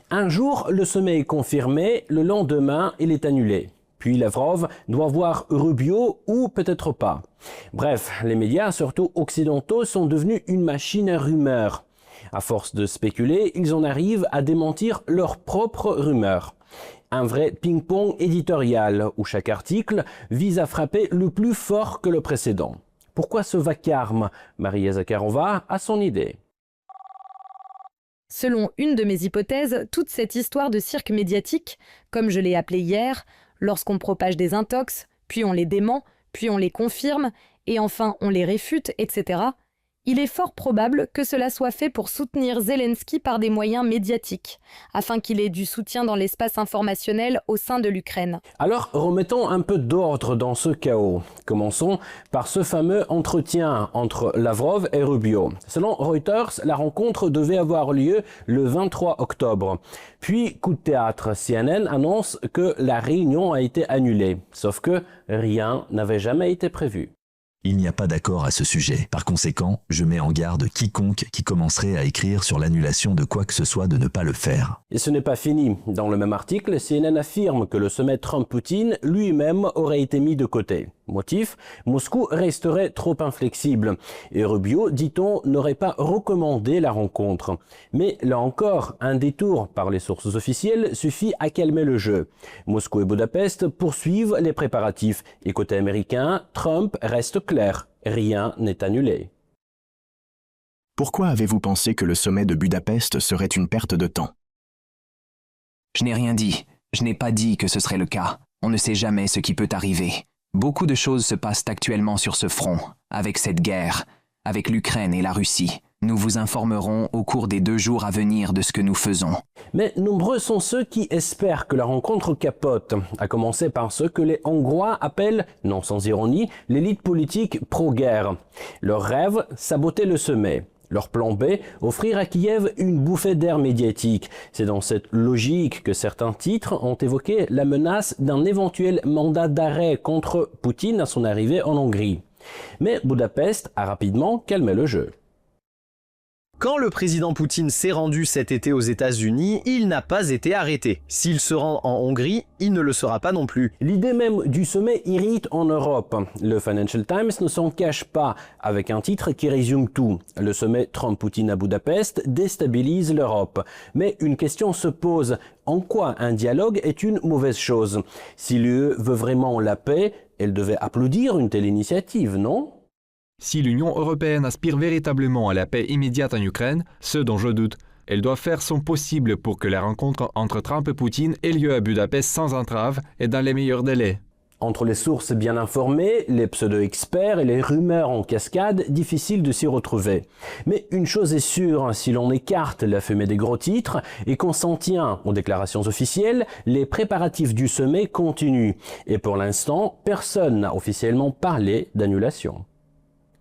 Un jour, le sommet est confirmé, le lendemain, il est annulé. Puis Lavrov doit voir Rubio ou peut-être pas. Bref, les médias, surtout occidentaux, sont devenus une machine à rumeurs. À force de spéculer, ils en arrivent à démentir leurs propres rumeurs. Un vrai ping-pong éditorial où chaque article vise à frapper le plus fort que le précédent. Pourquoi ce vacarme? Maria Zakharova a son idée. Selon une de mes hypothèses, toute cette histoire de cirque médiatique, comme je l'ai appelé hier, lorsqu'on propage des intox, puis on les dément, puis on les confirme, et enfin on les réfute, etc., il est fort probable que cela soit fait pour soutenir Zelensky par des moyens médiatiques, afin qu'il ait du soutien dans l'espace informationnel au sein de l'Ukraine. Alors remettons un peu d'ordre dans ce chaos. Commençons par ce fameux entretien entre Lavrov et Rubio. Selon Reuters, la rencontre devait avoir lieu le 23 octobre. Puis, coup de théâtre, CNN annonce que la réunion a été annulée. Sauf que rien n'avait jamais été prévu. Il n'y a pas d'accord à ce sujet. Par conséquent, je mets en garde quiconque qui commencerait à écrire sur l'annulation de quoi que ce soit de ne pas le faire. Et ce n'est pas fini. Dans le même article, CNN affirme que le sommet Trump-Poutine lui-même aurait été mis de côté. Motif, Moscou resterait trop inflexible. Et Rubio, dit-on, n'aurait pas recommandé la rencontre. Mais là encore, un détour par les sources officielles suffit à calmer le jeu. Moscou et Budapest poursuivent les préparatifs. Et côté américain, Trump reste clair. Rien n'est annulé. Pourquoi avez-vous pensé que le sommet de Budapest serait une perte de temps? Je n'ai rien dit. Je n'ai pas dit que ce serait le cas. On ne sait jamais ce qui peut arriver. Beaucoup de choses se passent actuellement sur ce front, avec cette guerre, avec l'Ukraine et la Russie. Nous vous informerons au cours des 2 jours à venir de ce que nous faisons. Mais nombreux sont ceux qui espèrent que la rencontre capote, à commencer par ceux que les Hongrois appellent, non sans ironie, l'élite politique pro-guerre. Leur rêve, saboter le sommet. Leur plan B, offrir à Kiev une bouffée d'air médiatique. C'est dans cette logique que certains titres ont évoqué la menace d'un éventuel mandat d'arrêt contre Poutine à son arrivée en Hongrie. Mais Budapest a rapidement calmé le jeu. Quand le président Poutine s'est rendu cet été aux États-Unis, il n'a pas été arrêté. S'il se rend en Hongrie, il ne le sera pas non plus. L'idée même du sommet irrite en Europe. Le Financial Times ne s'en cache pas, avec un titre qui résume tout. Le sommet Trump-Poutine à Budapest déstabilise l'Europe. Mais une question se pose. En quoi un dialogue est une mauvaise chose? Si l'UE veut vraiment la paix, elle devait applaudir une telle initiative, non? Si l'Union européenne aspire véritablement à la paix immédiate en Ukraine, ce dont je doute, elle doit faire son possible pour que la rencontre entre Trump et Poutine ait lieu à Budapest sans entrave et dans les meilleurs délais. Entre les sources bien informées, les pseudo-experts et les rumeurs en cascade, difficile de s'y retrouver. Mais une chose est sûre, si l'on écarte la fumée des gros titres et qu'on s'en tient aux déclarations officielles, les préparatifs du sommet continuent. Et pour l'instant, personne n'a officiellement parlé d'annulation.